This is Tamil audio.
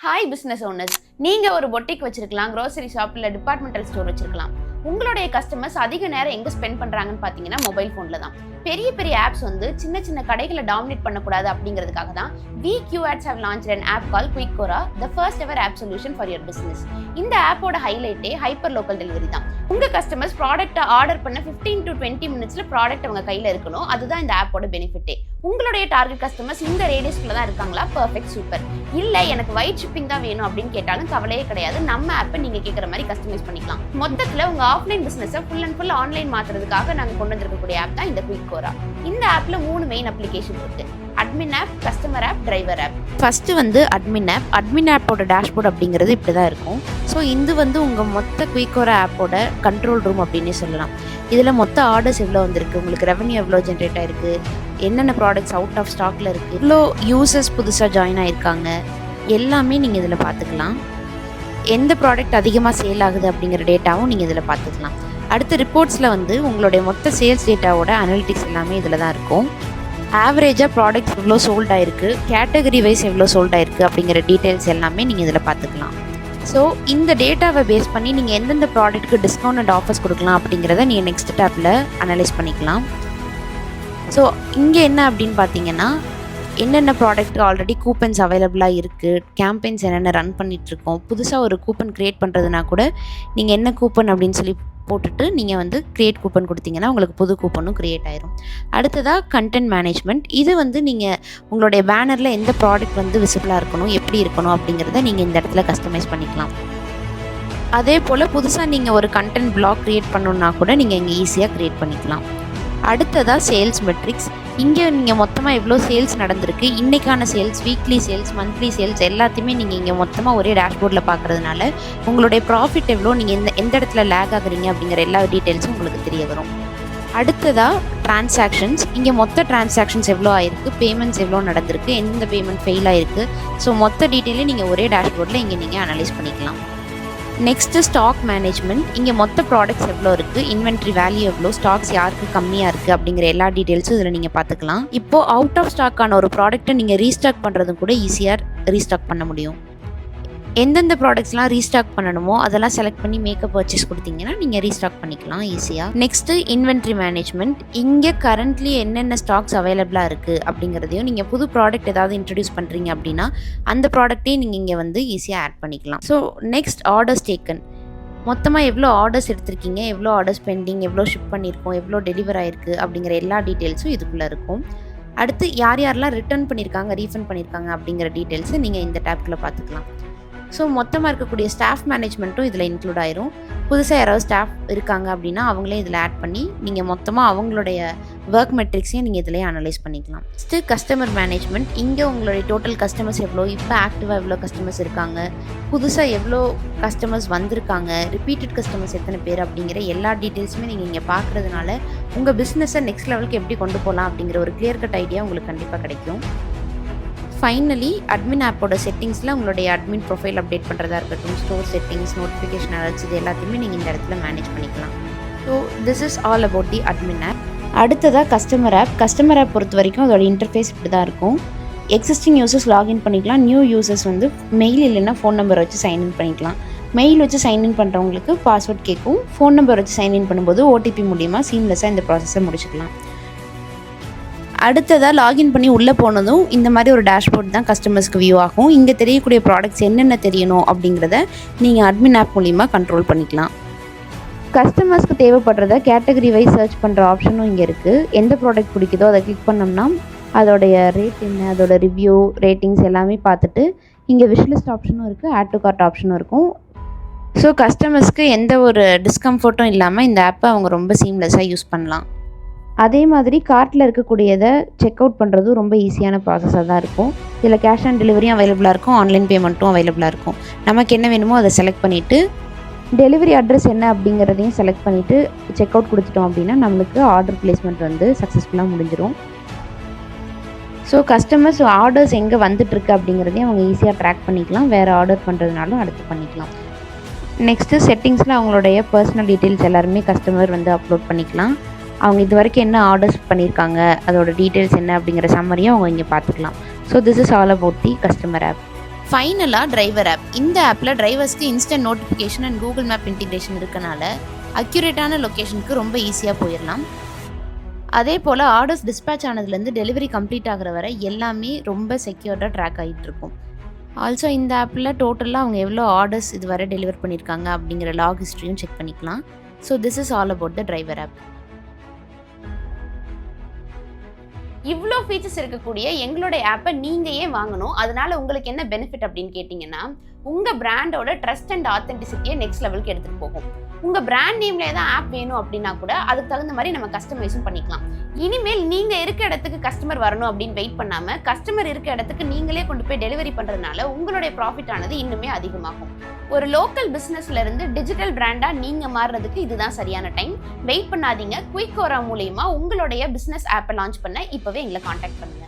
ஹாய் பிஸ்னஸ் ஓனர்ஸ், நீங்கள் ஒரு பொட்டிக் வச்சிருக்கலாம், க்ரோசரி ஷாப் இல்லை டிபார்ட்மெண்டல் ஸ்டோர் வச்சிருக்கலாம். உங்களுடைய கஸ்டமர்ஸ் அதிக நேரம் எங்கே ஸ்பெண்ட் பண்ணுறாங்கன்னு பார்த்தீங்கன்னா மொபைல் ஃபோனில் தான். பெரிய பெரிய ஆப்ஸ் வந்து சின்ன சின்ன கடைகளை டாமினேட் பண்ணக்கூடாது அப்படிங்கிறதுக்காக தான் VQads have launched an app called Quickora, the first ever app solution for your business. இந்த ஆப்போட ஹைலைட்டே ஹைப்பர் லோக்கல் டெலிவரி தான். உங்கள் கஸ்டமர்ஸ் ப்ராடக்ட்டை ஆர்டர் பண்ண 15 to 20 மினிட்ஸில் ப்ராடக்ட் அவங்க கையில் இருக்கணும். அதுதான் இந்த ஆப்போட பெனிஃபிட்டே. உங்களுடைய டார்கெட் கஸ்டமர்ஸ் இந்த ரேடியஸ்குள்ள தான் இருக்காங்களா? Perfect, super. இல்லை எனக்கு ஒயிட் ஷிப்பிங் தான் வேணும் அப்படின்னு கேட்டாலும் கவலையே கிடையாது. நம்ம ஆப்பை நீங்கள் கேட்குற மாதிரி கஸ்டமைஸ் பண்ணிக்கலாம். மொத்தத்தில் உங்கள் ஆஃப்லைன் பிஸ்னஸை ஃபுல் அண்ட் ஃபுல் ஆன்லைன் மாற்றுறதுக்காக நாங்கள் கொண்டு வந்திருக்கக்கூடிய ஆப் தான் இந்த Quickora. இந்த ஆப்ல 3 மெயின் அப்ளிகேஷன் இருக்கு. Admin app, customer app, driver app. First வந்து அட்மின் ஆப். அட்மின் ஆப்போட டேஷ்போர்ட் அப்படிங்கிறது இப்படி தான் இருக்கும். ஸோ இது வந்து உங்கள் மொத்த Quickora ஆப்போட கண்ட்ரோல் ரூம் அப்படின்னே சொல்லலாம். இதில் மொத்த ஆர்டர்ஸ் எவ்வளோ வந்திருக்கு, உங்களுக்கு ரெவன்யூ எவ்வளோ ஜென்ரேட் ஆயிருக்கு, என்னென்ன ப்ராடக்ட்ஸ் அவுட் ஆஃப் ஸ்டாக்ல இருக்குது, இவ்வளோ யூசர்ஸ் புதுசாக ஜாயின் ஆயிருக்காங்க, எல்லாமே நீங்கள் இதில் பார்த்துக்கலாம். எந்த ப்ராடக்ட் அதிகமாக சேல் ஆகுது அப்படிங்கிற டேட்டாவும் நீங்கள் இதில் பார்த்துக்கலாம். அடுத்த ரிப்போர்ட்ஸில் வந்து உங்களுடைய மொத்த சேல்ஸ் டேட்டாவோட அனலிட்டிக்ஸ் எல்லாமே இதில் தான் இருக்கும். ஆவரேஜாக ப்ராடக்ட்ஸ் எவ்வளோ சோல்ட் ஆயிருக்கு, கேட்டகரி வைஸ் எவ்வளோ சோல்ட் ஆயிருக்கு அப்படிங்கிற டீட்டெயில்ஸ் எல்லாமே நீங்கள் இதில் பார்த்துக்கலாம். ஸோ இந்த டேட்டாவை பேஸ் பண்ணி நீங்கள் எந்தெந்த ப்ராடக்ட்டுக்கு டிஸ்கவுண்ட் அண்ட் ஆஃபர்ஸ் கொடுக்கலாம் அப்படிங்கிறத நீங்கள் நெக்ஸ்ட் டேப்பில் அனலைஸ் பண்ணிக்கலாம். ஸோ இங்கே என்ன அப்படின்னு பார்த்தீங்கன்னா, என்னென்ன ப்ராடக்ட் ஆல்ரெடி கூப்பன்ஸ் அவைலபிளாக இருக்குது, கேம்பெயின்ஸ் என்னென்ன ரன் பண்ணிகிட்ருக்கோம், புதுசாக ஒரு கூப்பன் க்ரியேட் பண்ணுறதுனா கூட நீங்கள் என்ன கூப்பன் அப்படின்னு சொல்லி போட்டுட்டு நீங்கள் வந்து க்ரியேட் கூப்பன் கொடுத்தீங்கன்னா உங்களுக்கு புது கூப்பனும் க்ரியேட் ஆயிரும். அடுத்ததாக கண்டென்ட் மேனேஜ்மெண்ட். இது வந்து நீங்கள் உங்களுடைய பேனரில் எந்த ப்ராடக்ட் வந்து விசிபிளாக இருக்கணும், எப்படி இருக்கணும் அப்படிங்கிறத நீங்கள் இந்த இடத்துல கஸ்டமைஸ் பண்ணிக்கலாம். அதே போல் புதுசாக நீங்கள் ஒரு கண்டென்ட் பிளாக் க்ரியேட் பண்ணணுன்னா கூட நீங்கள் இங்கே ஈஸியாக க்ரியேட் பண்ணிக்கலாம். அடுத்ததாக சேல்ஸ் மெட்ரிக்ஸ். இங்கே நீங்கள் மொத்தமாக எவ்வளோ சேல்ஸ் நடந்திருக்கு, இன்றைக்கான sales, weekly sales, monthly sales எல்லாத்தையுமே நீங்கள் இங்கே மொத்தமாக ஒரே டேஷ்போர்டில் பார்க்குறதுனால உங்களுடைய ப்ராஃபிட் எவ்வளோ, நீங்கள் எந்த இடத்துல லேக் ஆகுறீங்க அப்படிங்கிற எல்லா டீட்டெயில்ஸும் உங்களுக்கு தெரிய வரும். அடுத்ததாக டிரான்சாக்ஷன்ஸ். இங்கே மொத்த டிரான்சாக்ஷன்ஸ் எவ்வளோ ஆயிருக்கு, பேமெண்ட்ஸ் எவ்வளோ நடந்திருக்கு, எந்த பேமெண்ட் ஃபெயில் ஆயிருக்கு, ஸோ மொத்த டீட்டெயிலையும் நீங்கள் ஒரே டேஷ்போர்டில் இங்கே நீங்கள் அனலைஸ் பண்ணிக்கலாம். Next stock management. இங்கே மொத்த ப்ராடக்ட்ஸ் எவ்வளோ இருக்குது, இன்வென்ட்ரி வேல்யூ எவ்வளோ, ஸ்டாக்ஸ் யாருக்கு கம்மியாக இருக்குது அப்படிங்கிற எல்லா டீட்டெயில்ஸும் இதில் நீங்கள் பார்த்துக்கலாம். இப்போது அவுட் ஆஃப் ஸ்டாக்கான ஒரு ப்ராடக்ட்டை நீங்கள் ரீஸ்டாக் பண்ணுறதும் கூட ஈஸியாக ரீஸ்டாக் பண்ண முடியும். எந்தெந்த ப்ராடக்ட்ஸ்லாம் ரீஸ்டாக் பண்ணணுமோ அதெல்லாம் செலக்ட் பண்ணி மேக்கப் பர்ச்சேஸ் கொடுத்தீங்கன்னா நீங்கள் ரீஸ்டாக் பண்ணிக்கலாம் ஈஸியாக. Next inventory management. இங்கே கரண்ட்லி என்னென்ன ஸ்டாக்ஸ் அவைலபிளாக இருக்குது அப்படிங்கிறதையும், நீங்கள் புது ப்ராடக்ட் ஏதாவது இன்ட்ரடியூஸ் பண்ணுறீங்க அப்படின்னா அந்த ப்ராடக்ட்டையும் நீங்கள் இங்கே வந்து ஈஸியாக ஆட் பண்ணிக்கலாம். So next orders taken. மொத்தமாக எவ்வளோ ஆர்டர்ஸ் எடுத்திருக்கீங்க, எவ்வளோ ஆர்டர்ஸ் பெண்டிங், எவ்வளோ ஷிப் பண்ணியிருக்கோம், எவ்வளோ டெலிவர் ஆயிருக்கு அப்படிங்கிற எல்லா டீட்டெயில்ஸும் இதுக்குள்ளே இருக்கும். அடுத்து யார் யாரெல்லாம் ரிட்டர்ன் பண்ணியிருக்காங்க, ரீஃபண்ட் பண்ணியிருக்காங்க அப்படிங்கிற டீட்டெயில்ஸை நீங்கள் இந்த டேப்குள்ளே பார்த்துக்கலாம். ஸோ மொத்தமாக இருக்கக்கூடிய ஸ்டாஃப் மேனேஜ்மெண்ட்டும் இதில் இன்க்ளூட் ஆயிரும். புதுசாக யாராவது ஸ்டாஃப் இருக்காங்க அப்படின்னா அவங்களே இதில் ஆட் பண்ணி நீங்கள் மொத்தமாக அவங்களுடைய ஒர்க் மெட்ரிக்ஸையும் நீங்கள் இதிலே அனலைஸ் பண்ணிக்கலாம். Next customer management. இங்கே உங்களுடைய டோட்டல் கஸ்டமர்ஸ் எவ்வளோ, இப்போ ஆக்டிவாக எவ்வளோ கஸ்டமர்ஸ் இருக்காங்க, புதுசாக எவ்வளோ கஸ்டமர்ஸ் வந்திருக்காங்க, ரிப்பீட்டட் கஸ்டமர்ஸ் எத்தனை பேர் அப்படிங்கிற எல்லா டீட்டெயில்ஸுமே நீங்கள் இங்கே பார்க்குறதுனால உங்கள் பிஸ்னஸை நெக்ஸ்ட் லெவலுக்கு எப்படி கொண்டு போகலாம் அப்படிங்கிற ஒரு கிளியர் கட் ஐடியா உங்களுக்கு கண்டிப்பாக கிடைக்கும். ஃபைனலி அட்மின் ஆப்போட செட்டிங்ஸில் உங்களுடைய அட்மின் ப்ரொஃபைல் அப்டேட் பண்ணுறதா இருக்கட்டும், ஸ்டோர் செட்டிங்ஸ், நோட்டிஃபிகேஷன் அலர்ட்ஸ், இது எல்லாத்தையுமே நீங்கள் இந்த இடத்துல மேனேஜ் பண்ணிக்கலாம். So this is all about the admin app. அடுத்ததாக கஸ்டமர் ஆப். கஸ்டமர் ஆப் பொறுத்த வரைக்கும் அதோட இன்டர்ஃபேஸ் இப்படி தான் இருக்கும். எக்ஸிஸ்டிங் யூசர்ஸ் லாகின் பண்ணிக்கலாம். நியூ யூசர்ஸ் வந்து மெயில் இல்லைன்னா ஃபோன் நம்பர் வச்சு சைன்இன் பண்ணிக்கலாம். மெயில் வச்சு சைன்இன் பண்ணுறவங்களுக்கு பாஸ்வேர்ட் கேட்கும். ஃபோன் நம்பர் வச்சு சைன்இன் பண்ணும்போது OTP மூலியமாக சீம்லெஸ்ஸாக இந்த ப்ராசஸை முடிச்சுக்கலாம். அடுத்ததாக லாகின் பண்ணி உள்ளே போனதும் இந்த மாதிரி ஒரு டேஷ்போர்ட் தான் கஸ்டமர்ஸ்க்கு வியூ ஆகும். இங்கே தெரியக்கூடிய ப்ராடக்ட்ஸ் என்னென்ன தெரியணும் அப்படிங்கிறத நீங்கள் அட்மின் ஆப் மூலிமா கண்ட்ரோல் பண்ணிக்கலாம். கஸ்டமர்ஸ்க்கு தேவைப்படுறத கேட்டகரி வைஸ் சர்ச் பண்ணுற ஆப்ஷனும் இங்கே இருக்குது. எந்த ப்ராடக்ட் பிடிக்குதோ அதை கிளிக் பண்ணோம்னா அதோடைய ரேட் என்ன, அதோட ரிவ்யூ, ரேட்டிங்ஸ் எல்லாமே பார்த்துட்டு இங்கே விஷ்லிஸ்ட் ஆப்ஷனும் இருக்குது, ஆட் டு கார்ட் ஆப்ஷனும் இருக்கும். ஸோ கஸ்டமர்ஸ்க்கு எந்த ஒரு டிஸ்கம்ஃபர்ட்டும் இல்லாமல் இந்த ஆப்பை அவங்க ரொம்ப சீம்லெஸ்ஸாக யூஸ் பண்ணலாம். அதே மாதிரி கார்ட்டில் இருக்கக்கூடியதை செக் அவுட் பண்ணுறதும் ரொம்ப ஈஸியான ப்ராசஸாக தான் இருக்கும். இதில் கேஷ் ஆன் டெலிவரியும் அவைலபிளாக இருக்கும், ஆன்லைன் பேமெண்ட்டும் அவைலபிளாக இருக்கும். நமக்கு என்ன வேணுமோ அதை செலக்ட் பண்ணிவிட்டு டெலிவரி அட்ரஸ் என்ன அப்படிங்கிறதையும் செலக்ட் பண்ணிவிட்டு செக் அவுட் கொடுத்துட்டோம் அப்படின்னா நம்மளுக்கு ஆர்டர் பிளேஸ்மெண்ட் வந்து சக்ஸஸ்ஃபுல்லாக முடிஞ்சிடும். ஸோ கஸ்டமர்ஸ் ஆர்டர்ஸ் எங்கே வந்துட்டுருக்கு அப்படிங்கிறதையும் அவங்க ஈஸியாக ட்ராக் பண்ணிக்கலாம். வேறு ஆர்டர் பண்ணுறதுனாலும் அடுத்து பண்ணிக்கலாம். நெக்ஸ்ட்டு செட்டிங்ஸில் அவங்களுடைய பர்சனல் டீட்டெயில்ஸ் எல்லாருமே கஸ்டமர் வந்து அப்லோட் பண்ணிக்கலாம். அவங்க இது வரைக்கும் என்ன ஆர்டர்ஸ் பண்ணியிருக்காங்க, அதோட டீட்டெயில்ஸ் என்ன அப்படிங்கிற சம்மரியும் அவங்க இங்கே பார்த்துக்கலாம். So this is all about the customer app. ஃபைனலாக டிரைவர் ஆப். இந்த ஆப்பில் டிரைவர்ஸ்க்கு instant notification and Google map integration இருக்கனால அக்யூரேட்டான லொக்கேஷனுக்கு ரொம்ப ஈஸியாக போயிடலாம். அதே போல் ஆர்டர்ஸ் டிஸ்பேச் ஆனதுலேருந்து டெலிவரி கம்ப்ளீட் ஆகிற வரை எல்லாமே ரொம்ப செக்யூர்டாக ட்ராக் ஆகிட்டு இருக்கும். ஆல்சோ இந்த ஆப்பில் டோட்டலாக அவங்க எவ்வளோ ஆர்டர்ஸ் இது வரை டெலிவர் பண்ணியிருக்காங்க அப்படிங்கிற லாக் ஹிஸ்ட்ரியும் செக் பண்ணிக்கலாம். So this is all about the driver app. இவ்வளோ ஃபீச்சர்ஸ் இருக்கக்கூடிய எங்களுடைய ஆப்பை நீங்கள் ஏன் வாங்கணும், அதனால உங்களுக்கு என்ன பெனிஃபிட் அப்படின்னு கேட்டிங்கன்னா, உங்கள் பிராண்டோட ட்ரஸ்ட் அண்ட் ஆத்தென்டிசிட்டியை நெக்ஸ்ட் லெவலுக்கு எடுத்துகிட்டு போகும். உங்கள் பிராண்ட் நேம்லேயே தான் ஆப் வேணும் அப்படின்னா கூட அதுக்கு தகுந்த மாதிரி நம்ம கஸ்டமைஸும் பண்ணிக்கலாம். இனிமேல் நீங்கள் இருக்க இடத்துக்கு கஸ்டமர் வரணும் அப்படின்னு வெயிட் பண்ணாமல் கஸ்டமர் இருக்க இடத்துக்கு நீங்களே கொண்டு போய் டெலிவரி பண்ணுறதுனால உங்களுடைய ப்ராஃபிட் ஆனது இன்னுமே அதிகமாகும். ஒரு லோக்கல் பிஸ்னஸ்ல இருந்து டிஜிட்டல் பிராண்டா நீங்க மாறுறதுக்கு இதுதான் சரியான டைம். வெயிட் பண்ணாதீங்க. குயிக்கோரா மூலமா உங்களுடைய பிசினஸ் ஆப்பை லான்ச் பண்ண இப்பவே எங்களை காண்டாக்ட் பண்ணுங்க.